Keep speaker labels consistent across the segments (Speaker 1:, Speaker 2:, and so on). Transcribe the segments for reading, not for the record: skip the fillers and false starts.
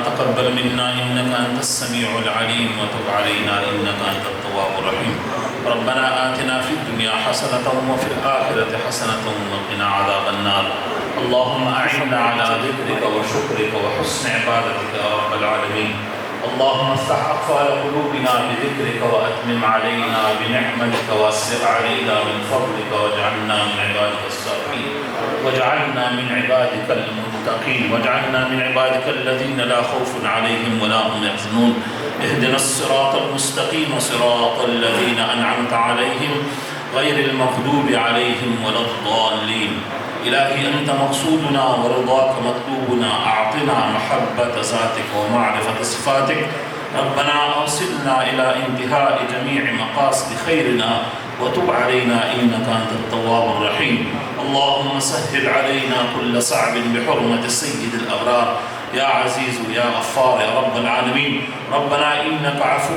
Speaker 1: تقبل منا إنك أنت السميع العليم وتب علينا إنك أنت التواب الرحيم. ربنا آتنا في الدنيا حسنة وفي الآخرة حسنة وقنا عذاب النار. اللهم أعنا على ذكرك وشكرك وحسن عبادتك يا رب العالمين. اللهم افتح أقفال قلوبنا بذكرك وأتمم علينا بنعمتك واسع علينا من فضلك واجعلنا من عبادك الصالحين واجعلنا من عبادك المتقين واجعلنا من عبادك الذين لا خوف عليهم ولا هم يحزنون. اهدنا الصراط المستقيم صراط الذين أنعمت عليهم غير المغضوب عليهم ولا الضالين. إلهي أنت مقصودنا ورضاك مطلوبنا، أعطنا محبة ذاتك ومعرفة صفاتك. ربنا أوصلنا إلى انتهاء جميع مقاصد خيرنا وتب علينا إنك أنت التواب الرحيم. اللهم سهل علينا كل صعب بحرمة سيد الأبرار يا عزيز يا غفار يا رب العالمين. ربنا إنك عفو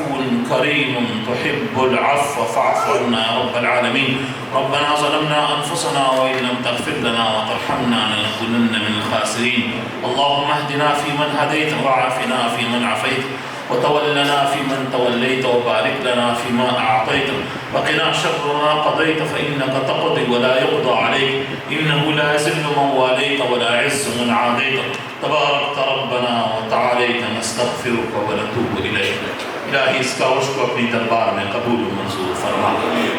Speaker 1: كريم تحب العفو فاعف عنا يا رب العالمين. ربنا ظلمنا أنفسنا وإن لم تغفر لنا وترحمنا لنكونن من الخاسرين. اللهم اهدنا فيمن هديت وعافنا فيمن عافيت وتولنا فيمن توليت وبارك لنا فيما أعطيت وقنا شر ما قضيت فإنك تقضي ولا يقضى عليك إنه لا يذل من واليت ولا يعز من عاديت تبارك ربنا وتعاليت نستغفرك ونتوب إليك. الہی اس کاوش کو اپنی دربار میں قبول و منظور فرما.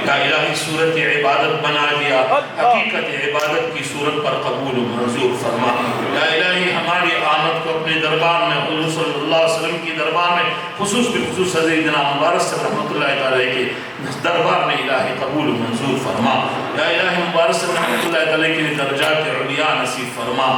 Speaker 1: یا الہی صورت عبادت بنا دیا، حقیقت عبادت کی صورت پر قبول و منظور فرما. یا الہی ہماری آمد کو اپنے دربار میں حضور صلی اللہ علیہ وسلم کی دربار میں خصوص بالخصوص سیدنا مبارک صلی رحمۃ اللہ تعالی کے دربار میں الہی قبول و منظور فرما. یا الہی مبارک صلی رحمۃ اللہ تعالی کے درجات علیہ نصیب فرما.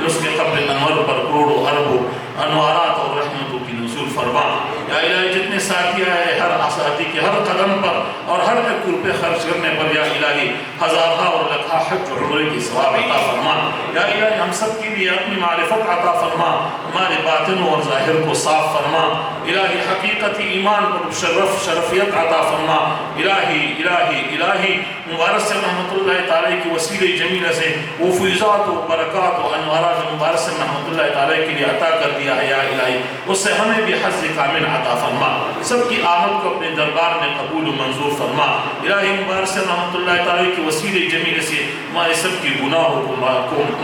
Speaker 1: اس کے قبر انور پر کروڑوں اربوں انوارات اور رحمتوں کی نزول فرما. یا الہی جتنے ساتھی آئے ہر ساتھی کے ہر قدم پر اور ہر ایک روپے خرچ کرنے پر یا الہی ہزارہ اور لکھا حج و عمرے کی ثواب عطا فرما. یا الہی ہم سب کے لیے اپنی معرفت عطا فرما، ہمارے باطن اور ظاہر کو صاف فرما. الہی حقیقتی ایمان پر شرفیت عطا فرما. الہی الہی الہی مبارک سے رحمۃ اللہ تعالی کی وسیلہ جمیلہ سے وہ فیضات و برکات و انوارات مبارک سے رحمۃ اللہ تعالی کے لیے عطا کر دیا ہے. یا الہی اس سے ہمیں بھی حظ کامل عطا فرما. سب کی آمد کو اپنے دربار میں قبول و منظور فرما. الہی مبارک سے رحمۃ اللہ تعالی کی وسیلہ جمیلہ سے ہمارے سب کی گناہوں کو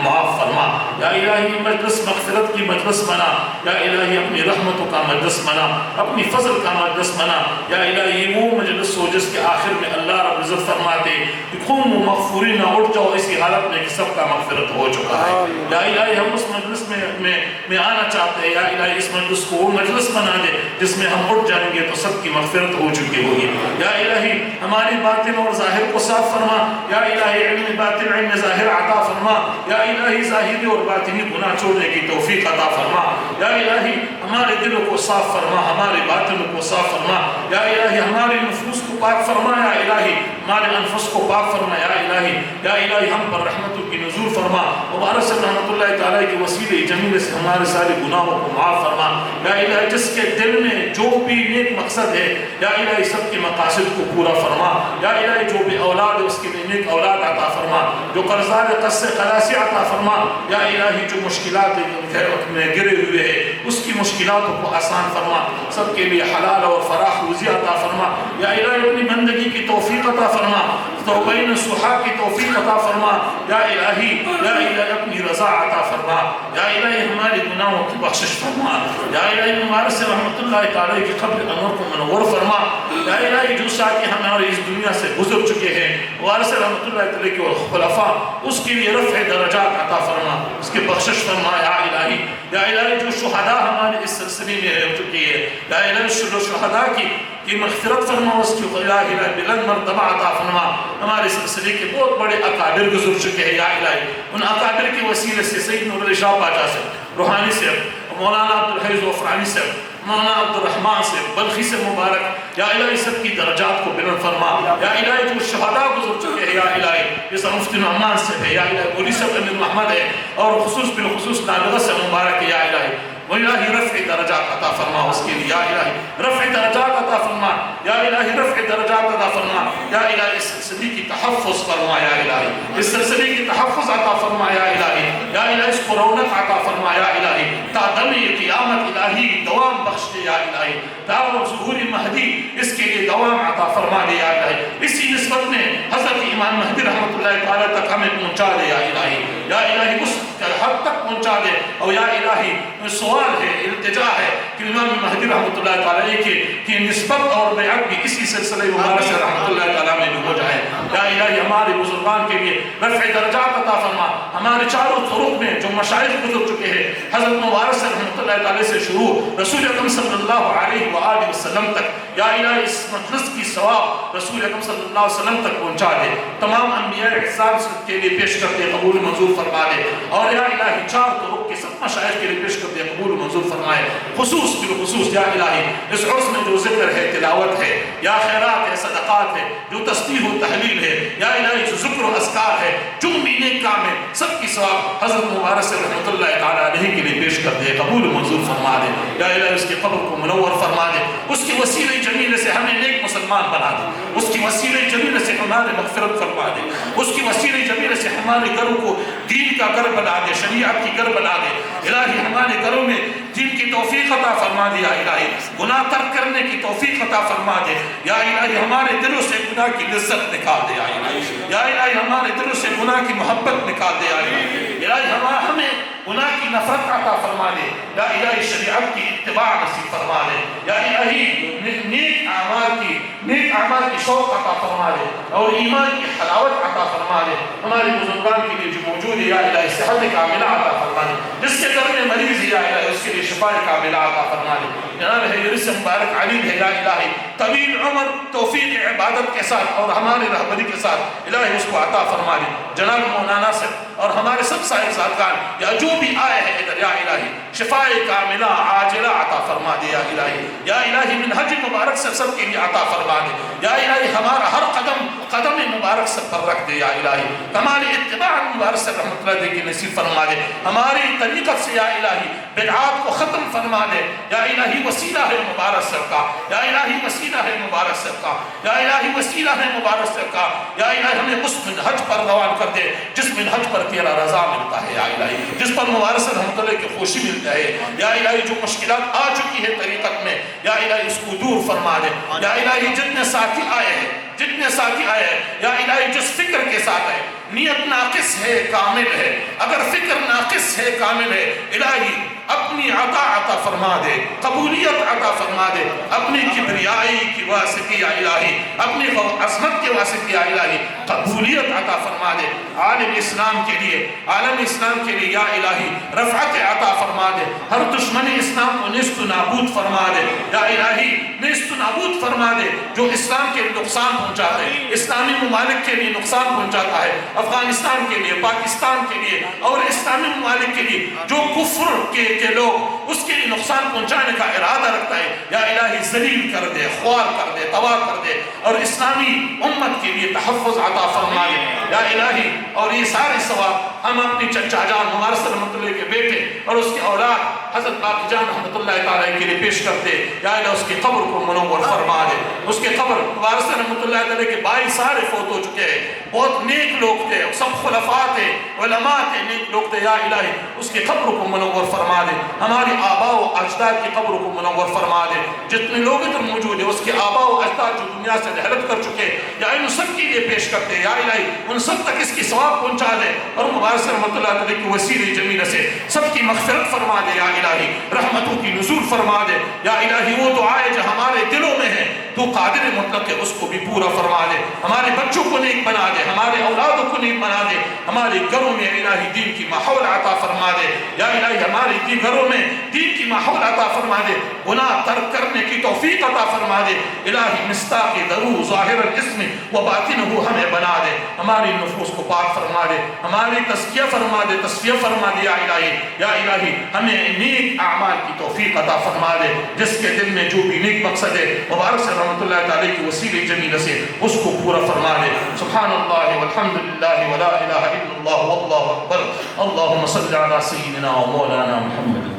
Speaker 1: معاف فرما. یا الہی مجلس مغفرت کی مجلس بنا. یا الہی اپنی رحمتوں کا مجلس بنا، اپنی فضل کا مجلس بنا. یا الہی وہ مجلس ہو جس کے آخر میں اللہ رب العزت فرماتے کہ قوموا مغفورین، اٹھ جاؤ اسی حالت میں کہ سب کا مغفرت ہو چکا ہے. یا الہی ہم اس مجلس میں آنا چاہتے ہیں. یا الہی اس مجلس کو وہ مجلس بنا دے جس میں ہم اٹھ جائیں گے تو سب کی مغفرت ہو چکی ہوگی. یا الہی ہماری باطن اور ظاہر کو صاف فرما. یا الہی علم باطن علم ظاہر عطا فرما. یا الہی ظاہری اور باطنی گناہ چھوڑنے کی توفیق عطا فرما. یا الہی ہمارے دلوں کو صاف فرما، ہمارے باطن کو صاف فرما. یا الہی ہمارے نفوس کو پاک فرما. یا الہی ہمارے انفس کو پاک فرما. یا الہی ہم پر رحمتوں کی نزول فرما. مبارک سے رحمۃ اللہ تعالی کے وسیلہ جمیلہ سے ہمارے سارے گناہوں کو معاف فرما. یا الہی جس کے دل میں جو بھی نیک مقصد ہے یا الہی سب کے مقاصد کو پورا فرما. یا الہی جو بھی اولاد ہے اس کے لیے نیک اولاد عطا فرما. جو قرضدار ہے قرض سے خلاصی عطا فرما. یا الہی جو مشکلات میں گرے ہوئے ہیں اس کی مشکلاتوں کو آسان فرما. سب کے لیے حلال اور فراخ روزی عطا فرما. یا الہی اپنی بندگی کی توفیق عطا فرما، توبہ نصوحہ کی توفیق عطا فرما. یا الہی اپنی رضا عطا فرما. یا الہی ہمارے گناہوں کی بخشش فرما. یا الہی مبارک سے رحمۃ اللہ تعالی کی قبر انور کو منور فرما. یا الہی جو ساتھی ہمارے اس دنیا سے گزر چکے ہیں مبارک سے رحمۃ اللہ تعالی کے خلفاء اس کے لیے رفع درجات عطا فرما، اس کے بخشش فرما. یا الہی جو شہداء ہمارے اس سلسلے میں رہ چکی ہے یا الہی شہداء کی مغفرت فرما، اس کی الہی بلند مرتبہ عطا فرما. ہمارے سلسلے کے بہت بڑے اکابر گزر چکے ہیں. یا الہی ان اکابر کے وسیلے سے سید نور علی شاہ باچا سے، روحانی سے، مولانا عبدالحیض غفرانی سے، مولانا عبدالرحمن سے، بلخی سے مبارک یا الہی سب کی درجات کو بلند فرما. یا الہی جو شہداء گزر چکے ہیں یا الہی جیسا مفتی نعمان سے ہے، یا الہی مولی صاحب امیر محمد ہے اور خصوص بالخصوص نابغہ سے مبارک ہے. یا الہی وإلهي رفع درجات عطا فرما وسكين يا إلهي رفع درجات عطا فرما يا إلهي رفع درجات عطا فرما يا إلهي السلسلة کی تحفظ فرما يا إلهي السلسلة کی تحفظ عطا فرما يا إلهي يا إلهي اس کو رونق عطا فرما يا إلهي تا دم قیامت إلهي
Speaker 2: الہی دوام بخش دے یا الہی، دعوت ظہور مہدی اس کے لیے دوام عطا فرما دے یا الہی، اسی نسبت میں حضرت امام مہدی رحمۃ اللہ تعالیٰ تک ہمیں پہنچا دے یا الہی، یا الہی اس حد تک پہنچا دے، اور یا الہی سوال ہے، التجا ہے کہ امام مہدی رحمۃ اللہ تعالیٰ کی نسبت اور بیعت بھی اسی سلسلے مبارک سے رحمۃ اللہ تعالیٰ میں بھی ہو جائے، یا الہی ہمارے بزرگان کے لیے رفع درجات عطا فرما، ہمارے چاروں طرق میں جو مشائخ گزر چکے ہیں حضرت مبارک سے رحمۃ اللہ تعالیٰ سے شروع رسول اکرم صلی اللہ علیہ وآلہ وسلم تک، یا الہی اس مجلس کی ثواب رسول اکرم صلی اللہ علیہ وسلم تک پہنچا دے، تمام انبیاء احسان کے لیے پیش کرتے قبول منظور فرما دے، اور یا الہی چار طرق کے سب مشائخ کے لیے پیش کرتے قبول منظور فرمائے، خصوص بالخصوص یا الہی اس عرس میں جو ذکر ہے، تلاوت ہے، یا خیرات ہے، صدقات ہے، جو تسبیح و تحلیل ہے، یا الہی جو ذکر و اذکار ہے، جو بھی نیک کام ہے، سب کی ثواب حضرت مبارک سے رحمۃ اللہ تعالیٰ علیہ کے لیے پیش کر دے، قبول منظور فرما دے، یا الہی اس کے قبر کو منور فرما دے، اس کے وسیلہ جمیل سے ہمیں نیک مسلمان بنا دے، اس کی وسیلہ جمیل سے ہمارے مغفرت فرما دے، اس کی وسیلہ جمیل سے ہمارے گھروں کو دین کا گھر بنا دے، شریعت کی گھر بنا دے، الہی ہمارے گھروں میں دین کی توفیق عطا فرما دے، یا الہی گناہ ترک کرنے کی توفیق عطا فرما دے، یا الہی ہمارے دلوں سے گناہ کی لذت نکال دے، یا الہی ہمارے دلوں سے گناہ کی محبت نکال دے، الہی ہمیں گناہ کی نفرت عطا فرما دے، یا الہی شریعت کی اتباع نصیب فرما دے، یا الہی نیک اعمال کی شوق عطا فرما دے، اور ایمان کی حلاوت عطا فرما دے، ہمارے بزرگان کے لیے جو موجود ہے یا الہی صحت کاملہ عطا فرما دے، جس کے گھر میں مریض ہے یا الہی اس کے لیے شفا کاملہ عطا فرما دے، جناب حضرت مبارک علی ہے یا الہی طویل عمر توفیق عبادت کے ساتھ اور ہمارے رہبری کے ساتھ الہی اس کو عطا فرما دے، جناب مولانا سے اور ہمارے سب صاحب ساتھان یا جو بھی آئے ہیں ادھر یا الہی شفاء کاملہ عاجلہ عطا فرما دے، یا الہی منہج مبارک سے سب کے لیے عطا فرما دے، یا الہی ہمارا ہر قدم مبارک سے پر رکھ دے، یا الہی ہماری اتباع مبارک سے رحمت اللہ دے کی نصیب فرما دے، ہماری طریقت سے یا الہی بدعات کو ختم فرما دے، یا الہی وسیلہ ہے مبارک سے کا، یا الہی وسیلہ ہے مبارک سے کا، یا الہی وسیلہ ہے مبارک سے کا، یا الہی ہمیں اس منہج پر روان کر دے جس منہج پر تیرا رضا ملتا ہے، یا الہی جس پر مبارک سے رحمت اللہ کی خوشی ملتا ہے، یا الہی جو مشکلات آ چکی ہے طریقت میں یا الہی اس کو دور فرما دے، یا الہی جتنے ساتھی آئے ہیں یا الہی جس فکر کے ساتھ ہے، نیت ناقص ہے کامل ہے، اگر فکر ناقص ہے کامل ہے، الہی اپنی عطا فرما دے، قبولیت عطا فرما دے، اپنی کبریائی کی واسطے یا الہی اپنی عظمت کے واسطے یا الہی قبولیت عطا فرما دے، عالم اسلام کے لیے یا الہی رفعت عطا فرما دے، ہر دشمن اسلام کو نیست و نابود فرما دے، یا الہی نیست و نابود فرما دے جو اسلام کے نقصان پہنچاتا ہے، اسلامی ممالک کے لیے نقصان پہنچاتا ہے، افغانستان کے لیے، پاکستان کے لیے اور اسلامی ممالک کے لیے جو کفر کے لوگ اس کے لیے نقصان پہنچانے کا ارادہ رکھتا ہے، یا الہی ذلیل کر دے، خوار کر دے، تباہ کر دے، اور اسلامی امت کے لیے تحفظ عطا فرما دے، یا الہی اور یہ سارے ثواب ہم اپنی چچا جان مبارک رحمۃ اللہ کے بیٹے اور اس کے اولاد حضرت باقی جان رحمۃ اللہ تعالیٰ کے لیے پیش کرتے، یا الہی اس کی قبر کو منور فرما دے، اس کے قبر مبارک رحمۃ اللہ تعالیٰ کے بھائی سارے فوت ہو چکے ہیں، بہت نیک لوگ تھے، سب خلفاء تھے، علماء تھے، نیک لوگ تھے، یا الہی اس کی قبر کو منور فرما دے، ہماری آباء و اجداد کی قبر کو منور فرما دے، جتنے لوگ ادھر موجود ہیں اس کے آباء و اجداد جو دنیا سے رحلت کر چکے یا ان سب کے لیے پیش کرتے، یا الہی ان سب تک اس کی ثواب پہنچا دے، اور مبارک رحمۃ اللہ تعالیٰ کی وسیلہ جمیلہ سے سب کی مغفرت فرما دے، یا الہی رحمتوں کی نزول فرما دے، یا الہی وہ دعائیں جو ہمارے دلوں میں ہیں تو قادر مطلق ہے اس کو بھی پورا فرما دے، ہمارے بچوں کو نیک بنا دے، ہمارے اولادوں کو نیک بنا دے، ہمارے گھروں میں الہی دین کی ماحول عطا فرما دے، یا الہی ہمارے گھروں میں دین کی ماحول عطا فرما دے، گناہ ترک کرنے کی توفیق عطا فرما دے، الہی مصداق درو ظاہر الاسم و باطنہ ہمیں بنا دے، ہماری نفوس کو پاک فرما دے، ہماری تزکیہ فرما دے، تصفیہ فرما دے، یا الہی ہمیں نیک اعمال کی توفیق عطا فرما دے، جس کے دل میں جو بھی نیک مقصد ہے مبارک سے رحمۃ اللہ تعالی کی وسیلہ جمیلہ سے اس کو پورا فرما دے، سبحان اللہ والحمد للہ ولا الہ الا اللہ واللہ اکبر، اللہم صل علی سیدنا و مولانا محمد.